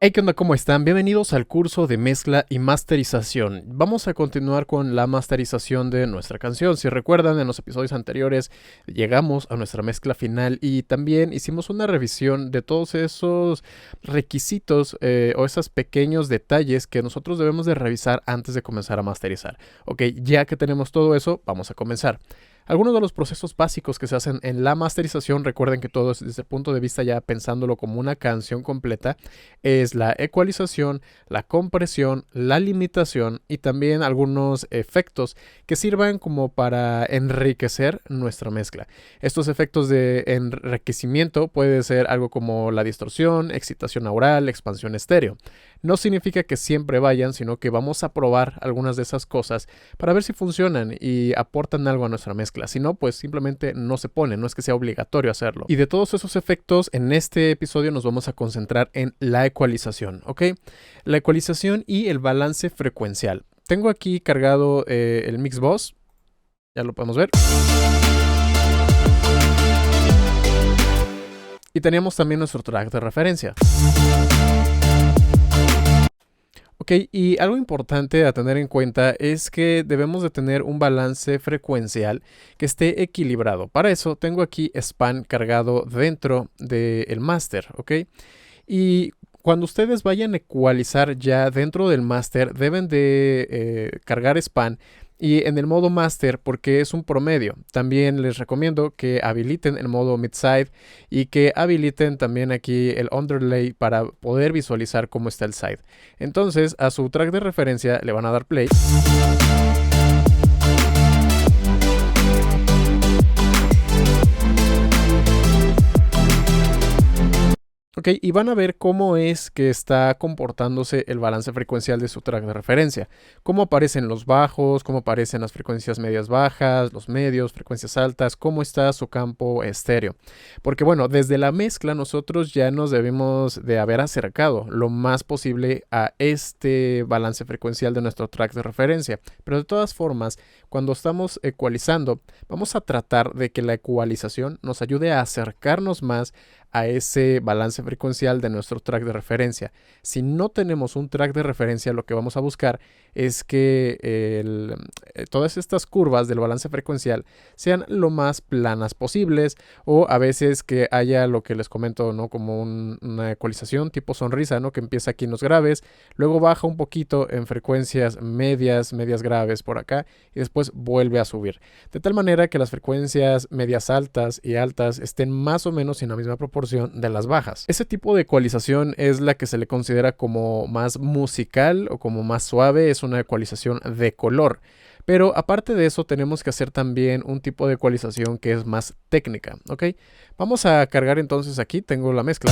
Hey, ¿qué onda? ¿Cómo están? Bienvenidos al curso de mezcla y masterización. Vamos a continuar con la masterización de nuestra canción. Si recuerdan, en los episodios anteriores llegamos a nuestra mezcla final y también hicimos una revisión de todos esos requisitos o esos pequeños detalles que nosotros debemos de revisar antes de comenzar a masterizar. Ok, ya que tenemos todo eso, vamos a comenzar. Algunos de los procesos básicos que se hacen en la masterización, recuerden que todo es desde el punto de vista ya pensándolo como una canción completa, es la ecualización, la compresión, la limitación y también algunos efectos que sirvan como para enriquecer nuestra mezcla. Estos efectos de enriquecimiento puede ser algo como la distorsión, excitación aural, expansión estéreo. No significa que siempre vayan, sino que vamos a probar algunas de esas cosas para ver si funcionan y aportan algo a nuestra mezcla. Si no, pues simplemente no se pone, no es que sea obligatorio hacerlo. Y de todos esos efectos, en este episodio nos vamos a concentrar en la ecualización, ¿ok? La ecualización y el balance frecuencial. Tengo aquí cargado el Mixbox, ya lo podemos ver. Y teníamos también nuestro track de referencia. Ok, y algo importante a tener en cuenta es que debemos de tener un balance frecuencial que esté equilibrado. Para eso tengo aquí span cargado dentro del master, ok. Y cuando ustedes vayan a ecualizar ya dentro del master, deben de cargar span y en el modo master porque es un promedio. También les recomiendo que habiliten el modo midside y que habiliten también aquí el underlay para poder visualizar cómo está el side. Entonces a su track de referencia le van a dar play. Ok, y van a ver cómo es que está comportándose el balance frecuencial de su track de referencia. Cómo aparecen los bajos, cómo aparecen las frecuencias medias bajas, los medios, frecuencias altas, cómo está su campo estéreo. Porque bueno, desde la mezcla nosotros ya nos debemos de haber acercado lo más posible a este balance frecuencial de nuestro track de referencia. Pero de todas formas, cuando estamos ecualizando, vamos a tratar de que la ecualización nos ayude a acercarnos más a ese balance frecuencial de nuestro track de referencia. Si no tenemos un track de referencia, lo que vamos a buscar es que todas estas curvas del balance frecuencial sean lo más planas posibles, o a veces que haya lo que les comento, ¿no? Como una ecualización tipo sonrisa, ¿no? Que empieza aquí en los graves, luego baja un poquito en frecuencias medias graves por acá y después vuelve a subir. De tal manera que las frecuencias medias altas y altas estén más o menos en la misma proporción de las bajas. Ese tipo de ecualización es la que se le considera como más musical o como más suave, es una ecualización de color. Pero aparte de eso tenemos que hacer también un tipo de ecualización que es más técnica, ¿ok? Vamos a cargar entonces aquí, tengo la mezcla.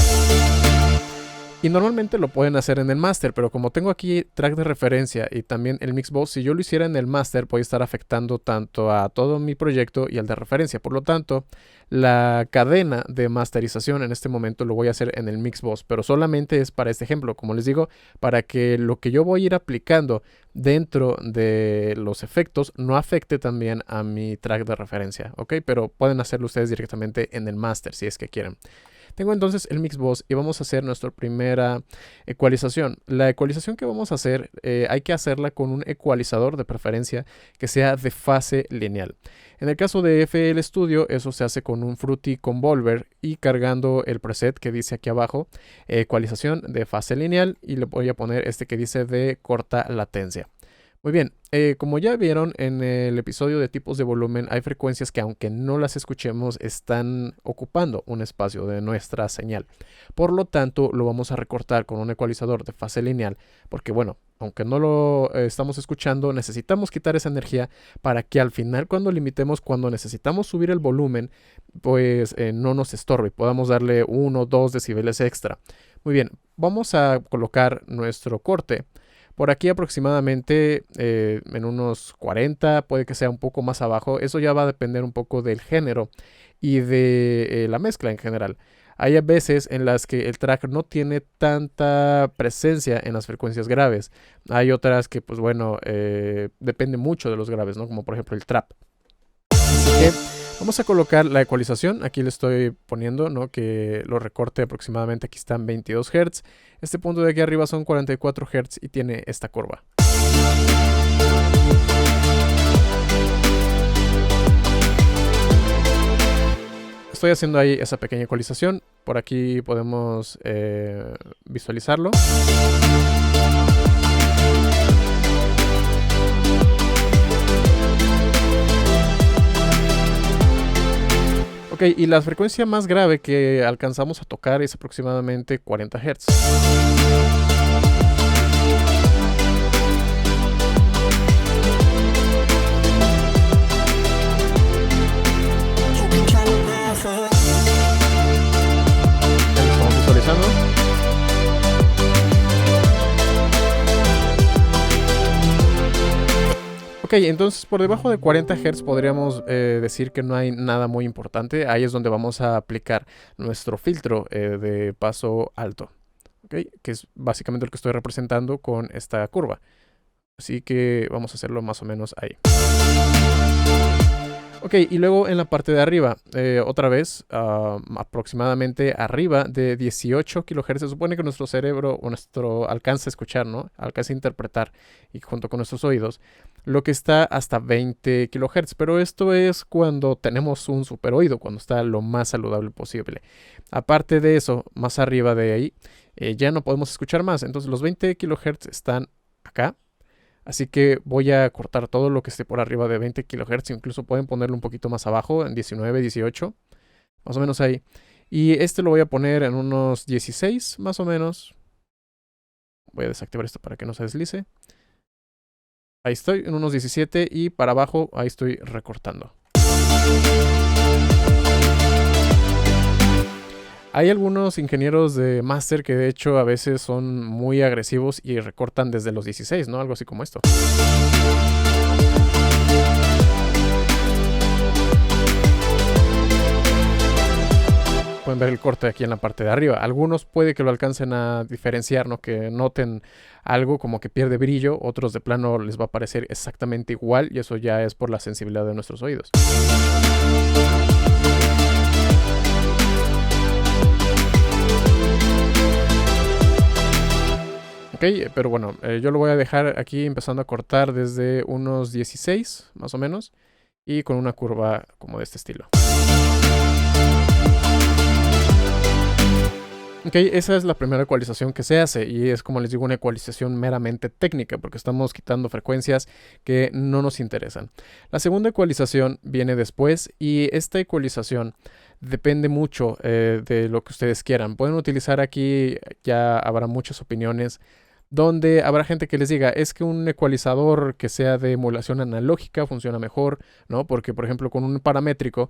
Y normalmente lo pueden hacer en el master, pero como tengo aquí track de referencia y también el Mixbox, si yo lo hiciera en el master, puede estar afectando tanto a todo mi proyecto y al de referencia. Por lo tanto, la cadena de masterización en este momento lo voy a hacer en el Mixbox, pero solamente es para este ejemplo, como les digo, para que lo que yo voy a ir aplicando dentro de los efectos no afecte también a mi track de referencia, ¿ok? Pero pueden hacerlo ustedes directamente en el master si es que quieren. Tengo entonces el Mixbox y vamos a hacer nuestra primera ecualización. La ecualización que vamos a hacer hay que hacerla con un ecualizador de preferencia que sea de fase lineal. En el caso de FL Studio eso se hace con un Fruity Convolver y cargando el preset que dice aquí abajo ecualización de fase lineal, y le voy a poner este que dice de corta latencia. Muy bien, como ya vieron en el episodio de tipos de volumen, hay frecuencias que aunque no las escuchemos están ocupando un espacio de nuestra señal. Por lo tanto, lo vamos a recortar con un ecualizador de fase lineal, porque bueno, aunque no lo estamos escuchando, necesitamos quitar esa energía para que al final cuando limitemos, cuando necesitamos subir el volumen, pues no nos estorbe y podamos darle 1 o 2 decibeles extra. Muy bien, vamos a colocar nuestro corte por aquí aproximadamente en unos 40, puede que sea un poco más abajo. Eso ya va a depender un poco del género y de la mezcla en general. Hay veces en las que el track no tiene tanta presencia en las frecuencias graves. Hay otras que, pues bueno, depende mucho de los graves, ¿no? Como por ejemplo el trap. Así que Vamos a colocar la ecualización, aquí le estoy poniendo, ¿no? Que lo recorte aproximadamente, aquí están 22 Hz. Este punto de aquí arriba son 44 Hz y tiene esta curva. Estoy haciendo ahí esa pequeña ecualización, por aquí podemos visualizarlo. Ok, y la frecuencia más grave que alcanzamos a tocar es aproximadamente 40 Hz. Estamos visualizando. Ok, entonces por debajo de 40 Hz podríamos decir que no hay nada muy importante. Ahí es donde vamos a aplicar nuestro filtro de paso alto, okay, que es básicamente lo que estoy representando con esta curva. Así que vamos a hacerlo más o menos ahí. Ok, y luego en la parte de arriba, otra vez, aproximadamente arriba de 18 kHz, se supone que nuestro cerebro o nuestro alcance a escuchar, ¿no? Alcance a interpretar, y junto con nuestros oídos, lo que está hasta 20 kHz, pero esto es cuando tenemos un super oído, cuando está lo más saludable posible. Aparte de eso, más arriba de ahí, ya no podemos escuchar más, entonces los 20 kHz están acá. Así que voy a cortar todo lo que esté por arriba de 20 kHz. Incluso pueden ponerlo un poquito más abajo, en 19, 18. Más o menos ahí. Y este lo voy a poner en unos 16, más o menos. Voy a desactivar esto para que no se deslice. Ahí estoy, en unos 17. Y para abajo, ahí estoy recortando. Hay algunos ingenieros de máster que de hecho a veces son muy agresivos y recortan desde los 16, ¿no? Algo así como esto. Pueden ver el corte aquí en la parte de arriba. Algunos puede que lo alcancen a diferenciar, ¿no? Que noten algo como que pierde brillo. Otros de plano les va a parecer exactamente igual y eso ya es por la sensibilidad de nuestros oídos. Ok, pero bueno, yo lo voy a dejar aquí empezando a cortar desde unos 16, más o menos, y con una curva como de este estilo. Ok, esa es la primera ecualización que se hace y es, como les digo, una ecualización meramente técnica porque estamos quitando frecuencias que no nos interesan. La segunda ecualización viene después y esta ecualización depende mucho de lo que ustedes quieran. Pueden utilizar aquí, ya habrá muchas opiniones, donde habrá gente que les diga, es que un ecualizador que sea de emulación analógica funciona mejor, ¿no? Porque, por ejemplo, con un paramétrico,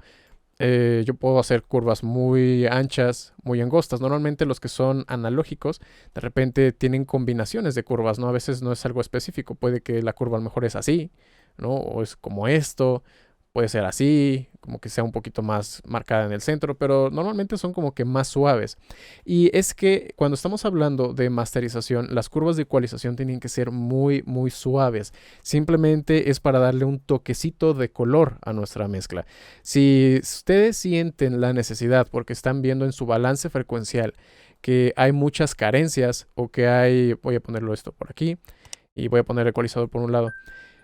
yo puedo hacer curvas muy anchas, muy angostas. Normalmente los que son analógicos, de repente tienen combinaciones de curvas, ¿no? A veces no es algo específico, puede que la curva a lo mejor es así, ¿no? O es como esto. Puede ser así, como que sea un poquito más marcada en el centro, pero normalmente son como que más suaves. Y es que cuando estamos hablando de masterización, las curvas de ecualización tienen que ser muy, muy suaves. Simplemente es para darle un toquecito de color a nuestra mezcla. Si ustedes sienten la necesidad, porque están viendo en su balance frecuencial, que hay muchas carencias o que hay, voy a ponerlo esto por aquí y voy a poner el ecualizador por un lado.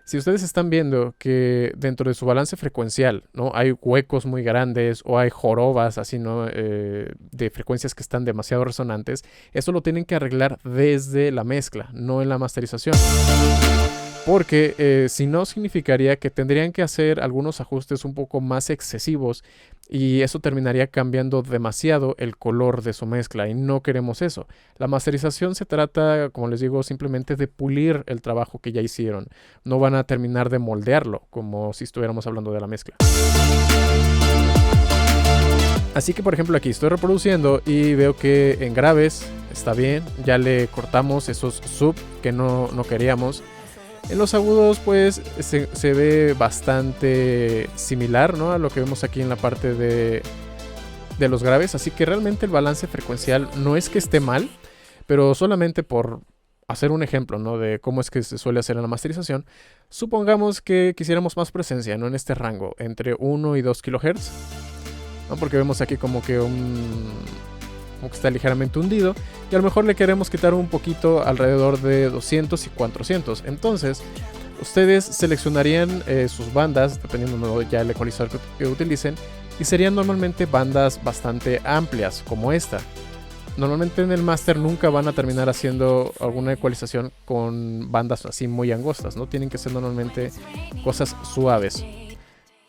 Si ustedes están viendo que dentro de su balance frecuencial, ¿no? Hay huecos muy grandes o hay jorobas así, ¿no? De frecuencias que están demasiado resonantes, eso lo tienen que arreglar desde la mezcla, no en la masterización. Porque si no, significaría que tendrían que hacer algunos ajustes un poco más excesivos y eso terminaría cambiando demasiado el color de su mezcla y no queremos eso. La masterización se trata, como les digo, simplemente de pulir el trabajo que ya hicieron. No van a terminar de moldearlo como si estuviéramos hablando de la mezcla. Así que, por ejemplo, aquí estoy reproduciendo y veo que en graves está bien. Ya le cortamos esos sub que no queríamos. En los agudos pues se ve bastante similar, ¿no? A lo que vemos aquí en la parte de los graves. Así que realmente el balance frecuencial no es que esté mal, pero solamente por hacer un ejemplo, ¿no? De cómo es que se suele hacer en la masterización, supongamos que quisiéramos más presencia, ¿no? En este rango, entre 1 y 2 kHz, ¿no? Porque vemos aquí como que como que está ligeramente hundido, y a lo mejor le queremos quitar un poquito alrededor de 200 y 400. Entonces, ustedes seleccionarían sus bandas, dependiendo ya del ecualizador que utilicen, y serían normalmente bandas bastante amplias, como esta. Normalmente en el máster nunca van a terminar haciendo alguna ecualización con bandas así muy angostas, ¿no? Tienen que ser normalmente cosas suaves.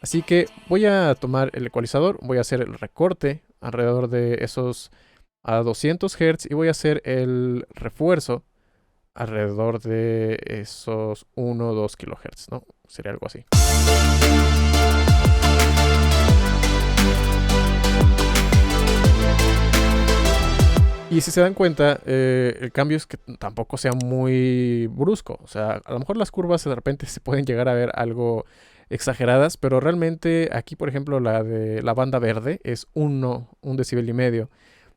Así que voy a tomar el ecualizador, voy a hacer el recorte alrededor de esos a 200 Hz y voy a hacer el refuerzo alrededor de esos 1 o 2 kHz, ¿no? Sería algo así. Y si se dan cuenta, el cambio es que tampoco sea muy brusco. O sea, a lo mejor las curvas de repente se pueden llegar a ver algo exageradas, pero realmente aquí, por ejemplo, la de la banda verde es 1 decibel y medio.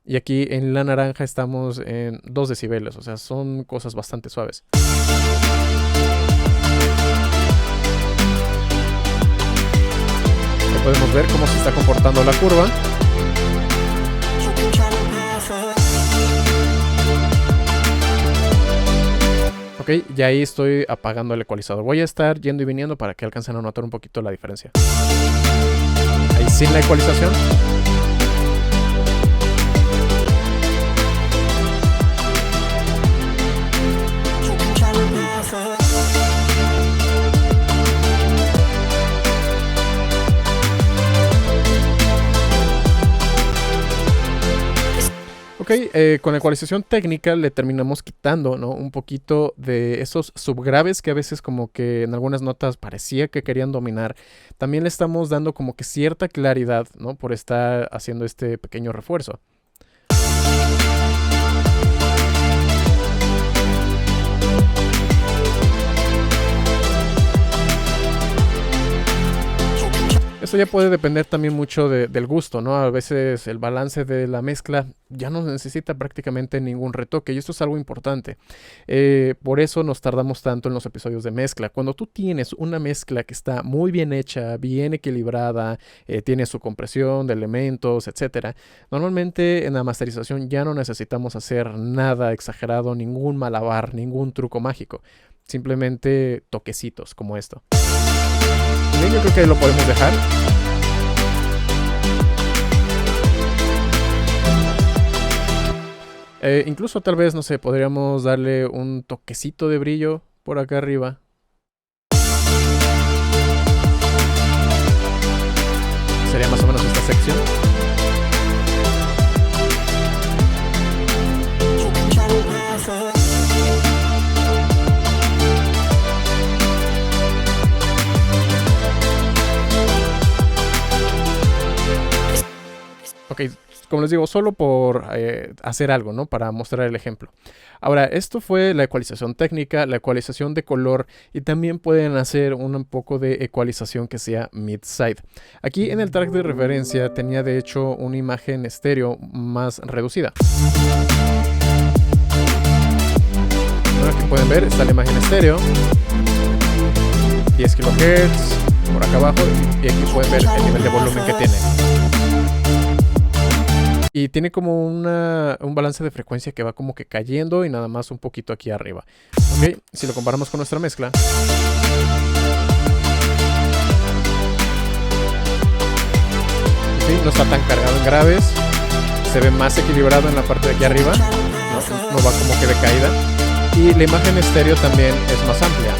Y aquí en la naranja estamos en 2 decibeles, o sea, son cosas bastante suaves. Ya podemos ver cómo se está comportando la curva. Ok, y ahí estoy apagando el ecualizador. Voy a estar yendo y viniendo para que alcancen a notar un poquito la diferencia. Ahí sin la ecualización. Ok, con la ecualización técnica le terminamos quitando, ¿no? Un poquito de esos subgraves que a veces como que en algunas notas parecía que querían dominar. También le estamos dando como que cierta claridad, ¿no? Por estar haciendo este pequeño refuerzo. Eso ya puede depender también mucho del gusto, ¿no? A veces el balance de la mezcla ya no necesita prácticamente ningún retoque y esto es algo importante. Por eso nos tardamos tanto en los episodios de mezcla. Cuando tú tienes una mezcla que está muy bien hecha, bien equilibrada, tiene su compresión de elementos, etc. Normalmente en la masterización ya no necesitamos hacer nada exagerado, ningún malabar, ningún truco mágico. Simplemente toquecitos como esto. Bien, yo creo que lo podemos dejar. Incluso tal vez, no sé, podríamos darle un toquecito de brillo por acá arriba. Sería más o menos esta sección. Ok, como les digo, solo por hacer algo, ¿no? Para mostrar el ejemplo. Ahora, esto fue la ecualización técnica, la ecualización de color y también pueden hacer un poco de ecualización que sea mid-side. Aquí en el track de referencia tenía de hecho una imagen estéreo más reducida. Bueno, aquí pueden ver, está la imagen estéreo. 10 kHz por acá abajo y aquí pueden ver el nivel de volumen que tiene. Y tiene como un balance de frecuencia que va como que cayendo y nada más un poquito aquí arriba. Ok, si lo comparamos con nuestra mezcla. Okay, no está tan cargado en graves. Se ve más equilibrado en la parte de aquí arriba. No va como que de caída. Y la imagen estéreo también es más amplia.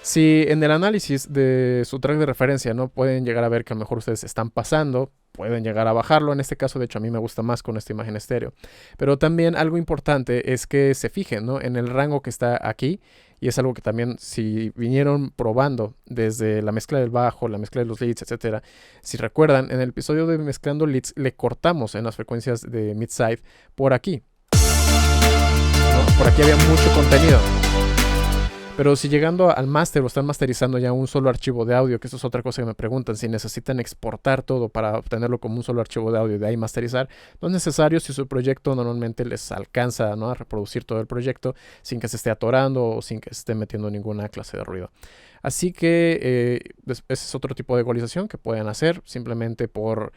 Si en el análisis de su track de referencia no pueden llegar a ver que a lo mejor ustedes están pasando, pueden llegar a bajarlo. En este caso, de hecho, a mí me gusta más con esta imagen estéreo. Pero también algo importante es que se fijen, ¿no? En el rango que está aquí. Y es algo que también, si vinieron probando desde la mezcla del bajo, la mezcla de los leads, etcétera. Si recuerdan, en el episodio de mezclando leads le cortamos en las frecuencias de mid-side por aquí, ¿no? Por aquí había mucho contenido. Pero si llegando al máster o están masterizando ya un solo archivo de audio, que eso es otra cosa que me preguntan, si necesitan exportar todo para obtenerlo como un solo archivo de audio y de ahí masterizar, no es necesario si su proyecto normalmente les alcanza, ¿no?, a reproducir todo el proyecto sin que se esté atorando o sin que se esté metiendo ninguna clase de ruido. Así que ese es otro tipo de ecualización que pueden hacer simplemente por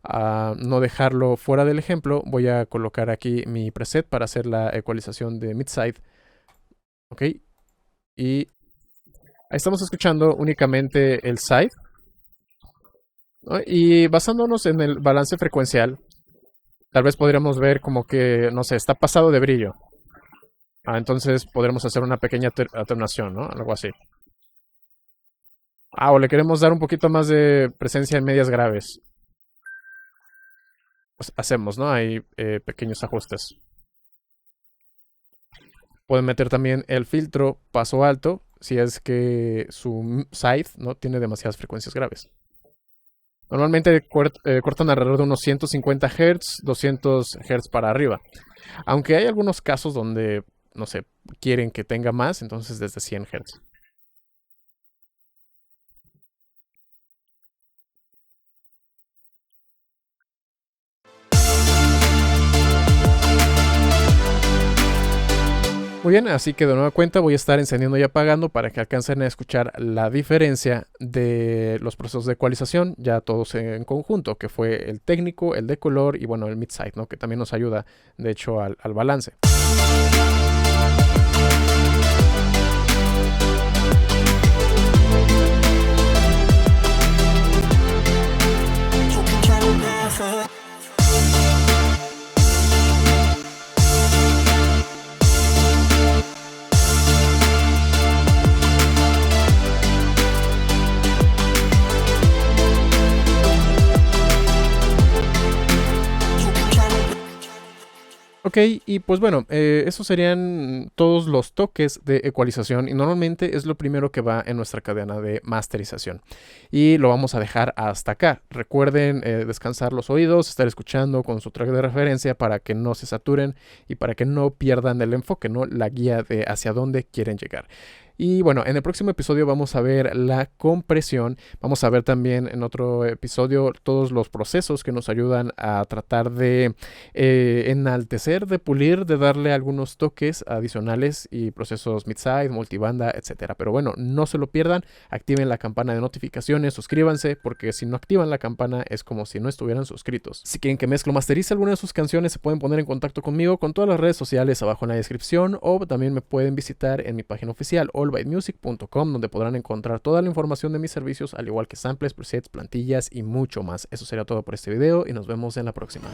no dejarlo fuera del ejemplo. Voy a colocar aquí mi preset para hacer la ecualización de midside. Ok. Y ahí estamos escuchando únicamente el side, ¿no? Y basándonos en el balance frecuencial, tal vez podríamos ver como que, no sé, está pasado de brillo. Entonces podremos hacer una pequeña atenuación, ¿no? Algo así. O le queremos dar un poquito más de presencia en medias graves. Pues hacemos, ¿no? Hay pequeños ajustes. Pueden meter también el filtro paso alto si es que su side no tiene demasiadas frecuencias graves. Normalmente cortan alrededor de unos 150 Hz, 200 Hz para arriba. Aunque hay algunos casos donde, no sé, quieren que tenga más, entonces desde 100 Hz. Muy bien, así que de nueva cuenta voy a estar encendiendo y apagando para que alcancen a escuchar la diferencia de los procesos de ecualización, ya todos en conjunto, que fue el técnico, el de color y bueno, el midside, ¿no?, que también nos ayuda, de hecho, al balance. Ok, y pues bueno, esos serían todos los toques de ecualización y normalmente es lo primero que va en nuestra cadena de masterización. Y lo vamos a dejar hasta acá. Recuerden descansar los oídos, estar escuchando con su track de referencia para que no se saturen y para que no pierdan el enfoque, ¿no?, la guía de hacia dónde quieren llegar. Y bueno, en el próximo episodio vamos a ver la compresión, vamos a ver también en otro episodio todos los procesos que nos ayudan a tratar de enaltecer, de pulir, de darle algunos toques adicionales y procesos midside, multibanda, etcétera. Pero bueno, no se lo pierdan, activen la campana de notificaciones, suscríbanse, porque si no activan la campana es como si no estuvieran suscritos. Si quieren que mezclo masterice alguna de sus canciones, se pueden poner en contacto conmigo con todas las redes sociales abajo en la descripción o también me pueden visitar en mi página oficial allbytemusic.com, donde podrán encontrar toda la información de mis servicios, al igual que samples, presets, plantillas y mucho más. Eso sería todo por este video y nos vemos en la próxima.